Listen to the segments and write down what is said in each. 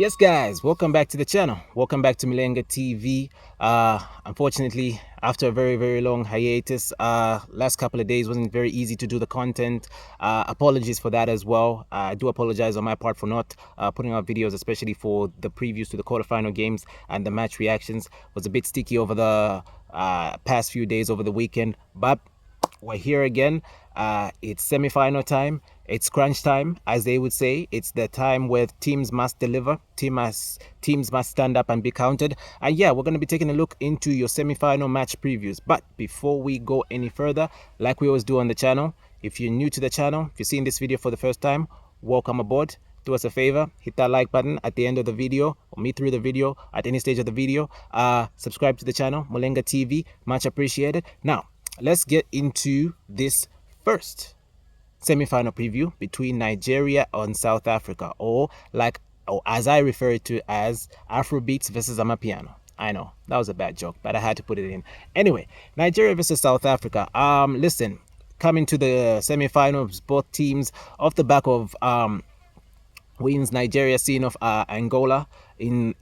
Yes, guys, welcome back to the channel. Welcome back to Mulenga TV. Unfortunately, after a very long hiatus, last couple of days wasn't very easy to do the content. Apologies for that as well. I do apologize on my part for not putting out videos, especially for the previews to the quarterfinal games and the match reactions. Was a bit sticky over the past few days over the weekend, but we're here again. It's semi-final time. It's crunch time, as they would say. It's the time where teams must deliver. Teams must stand up and be counted. And yeah, we're going to be taking a look into your semi-final match previews. But before we go any further, like we always do on the channel, if you're new to the channel, if you're seeing this video for the first time, welcome aboard. Do us a favor, hit that like button at the end of the video or me through the video at any stage of the video. Subscribe to the channel, Mulenga TV, much appreciated. Now, let's get into this first semi-final preview between Nigeria and South Africa, or as I refer to as Afrobeats versus Amapiano. I know that was a bad joke, but I had to put it in. Anyway, Nigeria versus South Africa. Listen, coming to the semi-finals, both teams off the back of wins. Nigeria seeing off Angola in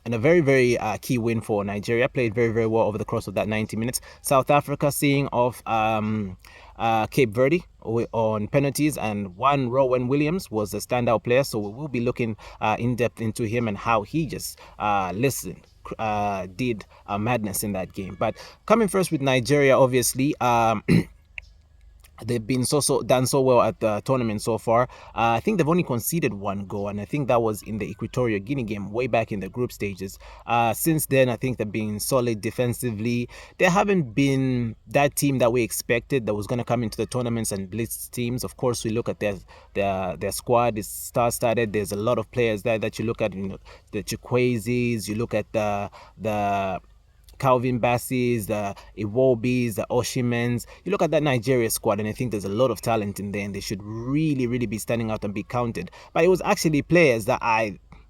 a very key win for Nigeria. Played very well over the course of that 90 minutes. South Africa seeing off Cape Verde on penalties, and one Rowan Williams was a standout player, so we will be looking in depth into him and how he just did madness in that game. But coming first with Nigeria, obviously they've been done so well at the tournament so far. I think they've only conceded one goal, and I think that was in the Equatorial Guinea game way back in the group stages. Since then, I think they've been solid defensively. They haven't been that team that we expected that was going to come into the tournaments and blitz teams. Of course, we look at their squad is star-studded. There's a lot of players there that you look at, the Chukwuezes, you look at the Calvin Bassies, the Iwobis, the Oshimens. You look at that Nigeria squad, and I think there's a lot of talent in there, and they should really be standing out and be counted. But it was actually players that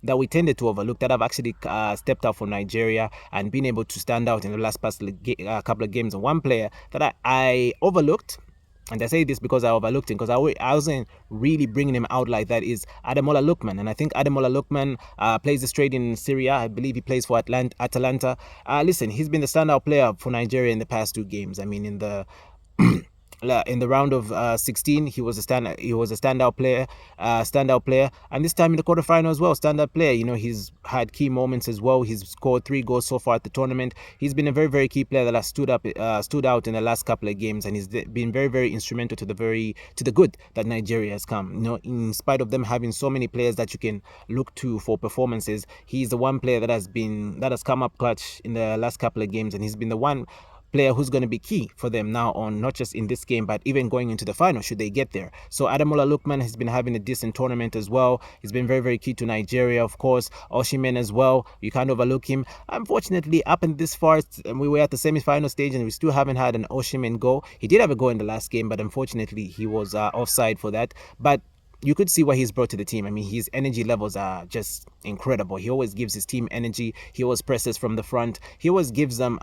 we tended to overlook that have actually stepped up for Nigeria and been able to stand out in the last couple of games. And one player that I overlooked, and I say this because I overlooked him, because I wasn't really bringing him out like that, is Ademola Lookman. And I think Ademola Lookman plays this trade in Syria. I believe he plays for Atalanta. Listen, he's been the standout player for Nigeria in the past two games. I mean, in the round of 16, he was a standout player, and this time in the quarterfinal as well, standout player. He's had key moments as well. He's scored 3 goals so far at the tournament. He's been a very key player that has stood out in the last couple of games, and he's been very instrumental to the good that Nigeria has come. In spite of them having so many players that you can look to for performances, he's the one player that has come up clutch in the last couple of games, and he's been the one player who's going to be key for them now on, not just in this game, but even going into the final should they get there. So Ademola Lookman has been having a decent tournament as well. He's been very key to Nigeria, of course. Osimhen as well, you can't overlook him. Unfortunately, up in this far, we were at the semi-final stage and we still haven't had an Osimhen goal. He did have a goal in the last game, but unfortunately he was offside for that. But you could see what he's brought to the team. I mean, his energy levels are just incredible. He always gives his team energy. He always presses from the front. He always gives them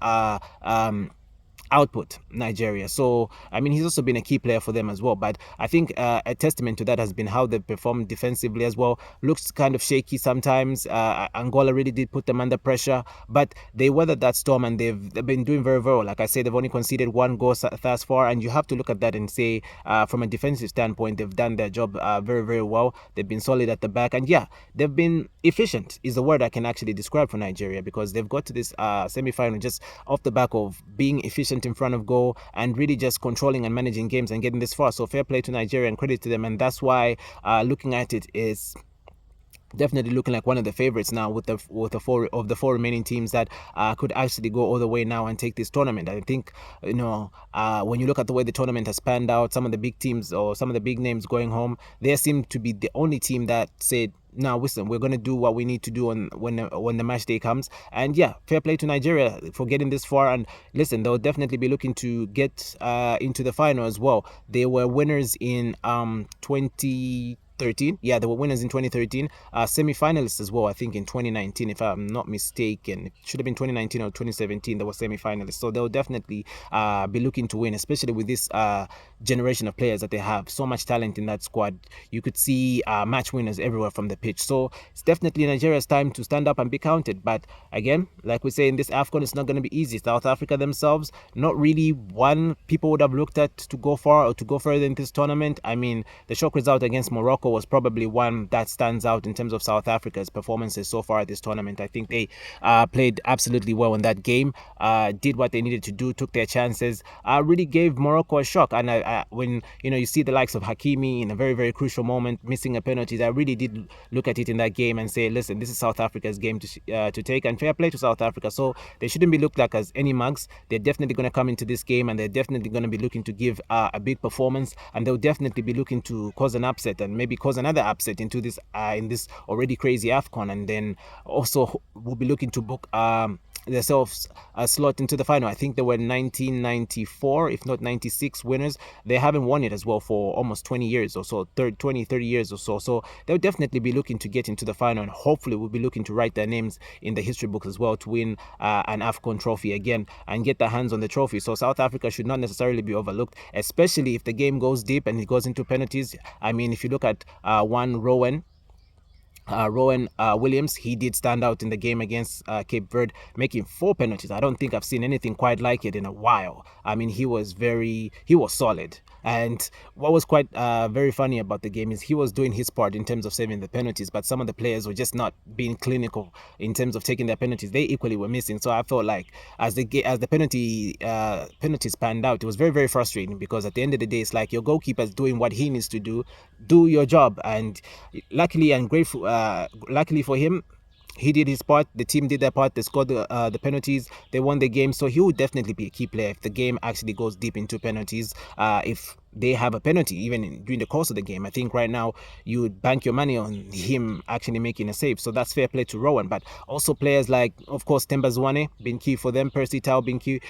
output, Nigeria. So I mean, he's also been a key player for them as well. But I think a testament to that has been how they performed defensively as well. Looks kind of shaky sometimes. Angola really did put them under pressure, but they weathered that storm, and they've been doing very well. Like I said, they've only conceded one goal thus far, and you have to look at that and say from a defensive standpoint, they've done their job very well. They've been solid at the back, and yeah, they've been efficient is the word I can actually describe for Nigeria, because they've got to this semi-final just off the back of being efficient in front of goal and really just controlling and managing games and getting this far. So fair play to Nigeria and credit to them, and that's why looking at it is definitely looking like one of the favorites now with the four remaining teams that could actually go all the way now and take this tournament. I think when you look at the way the tournament has panned out, some of the big teams or some of the big names going home, they seem to be the only team that said, now listen, we're going to do what we need to do when the match day comes. And yeah, fair play to Nigeria for getting this far, and listen, they'll definitely be looking to get into the final as well. They were winners in 20 13. Yeah, they were winners in 2013. Semi-finalists as well, I think, in 2019, if I'm not mistaken. It should have been 2019 or 2017. They were semi-finalists. So they'll definitely be looking to win, especially with this generation of players that they have. So much talent in that squad. You could see match winners everywhere from the pitch. So it's definitely Nigeria's time to stand up and be counted. But again, like we say in this AFCON, it's not going to be easy. South Africa themselves, not really one people would have looked at to go far or to go further in this tournament. I mean, the shock result against Morocco was probably one that stands out in terms of South Africa's performances so far at this tournament. I think they played absolutely well in that game, did what they needed to do, took their chances, really gave Morocco a shock. And when you see the likes of Hakimi in a very, very crucial moment, missing a penalty, I really did look at it in that game and say, listen, this is South Africa's game to take, and fair play to South Africa. So they shouldn't be looked like as any mugs. They're definitely going to come into this game and they're definitely going to be looking to give a big performance, and they'll definitely be looking to cause an upset and maybe cause another upset into this in this already crazy AFCON, and then also we'll be looking to book themselves a slot into the final. I think they were 1994, if not 96 winners. They haven't won it as well for almost 20 years or so, 30 years or so. So they'll definitely be looking to get into the final, and hopefully we'll be looking to write their names in the history books as well to win an AFCON trophy again and get their hands on the trophy. So South Africa should not necessarily be overlooked, especially if the game goes deep and it goes into penalties. I mean, if you look at one Rowan Williams, he did stand out in the game against Cape Verde, making 4 penalties. I don't think I've seen anything quite like it in a while. I mean, he was solid. And what was quite very funny about the game is he was doing his part in terms of saving the penalties, but some of the players were just not being clinical in terms of taking their penalties. They equally were missing. So I felt like as the penalties panned out, it was very, very frustrating, because at the end of the day, it's like your goalkeeper's doing what he needs to do your job. And luckily and grateful, luckily for him, he did his part. The team did their part. They scored the penalties. They won the game. So he will definitely be a key player if the game actually goes deep into penalties. If they have a penalty even during the course of the game, I think right now you would bank your money on him actually making a save. So that's fair play to Rowan. But also players like, of course, Themba Zwane been key for them. Percy Tau been key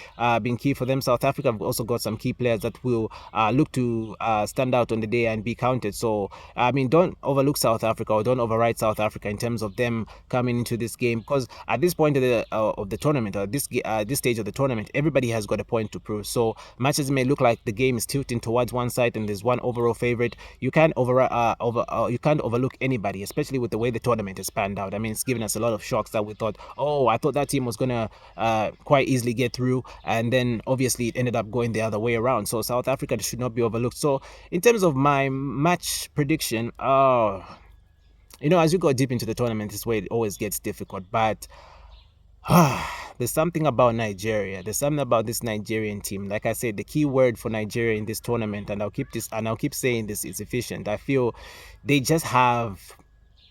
for them. South Africa have also got some key players that will look to stand out on the day and be counted. So I mean, don't overlook South Africa or don't override South Africa in terms of them coming into this game, because at this point of the tournament, or this stage of the tournament, everybody has got a point to prove. So much as it may look like the game is tilting towards one side and there's one overall favorite, you can't overlook anybody, especially with the way the tournament has panned out. I mean, it's given us a lot of shocks that we thought, oh, I thought that team was gonna quite easily get through, and then obviously it ended up going the other way around. So South Africa should not be overlooked. So in terms of my match prediction, as you go deep into the tournament, this way it always gets difficult. But there's something about Nigeria. There's something about this Nigerian team. Like I said, the key word for Nigeria in this tournament, and I'll keep saying this, is efficient. I feel they just have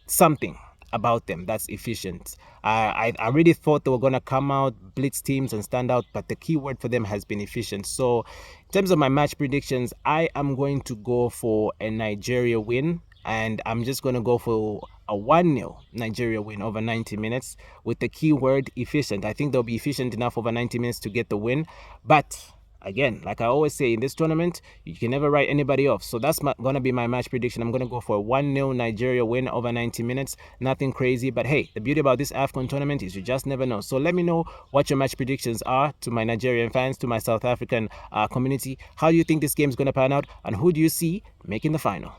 something about them that's efficient. I really thought they were going to come out, blitz teams and stand out, but the key word for them has been efficient. So in terms of my match predictions, I am going to go for a Nigeria win, and I'm just going to go for a 1-0 Nigeria win over 90 minutes with the key word efficient. I think they'll be efficient enough over 90 minutes to get the win, but again, like I always say in this tournament, you can never write anybody off. So that's going to be my match prediction. I'm going to go for a 1-0 Nigeria win over 90 minutes. Nothing crazy. But hey, the beauty about this AFCON tournament is you just never know. So let me know what your match predictions are to my Nigerian fans, to my South African community. How do you think this game is going to pan out? And who do you see making the final?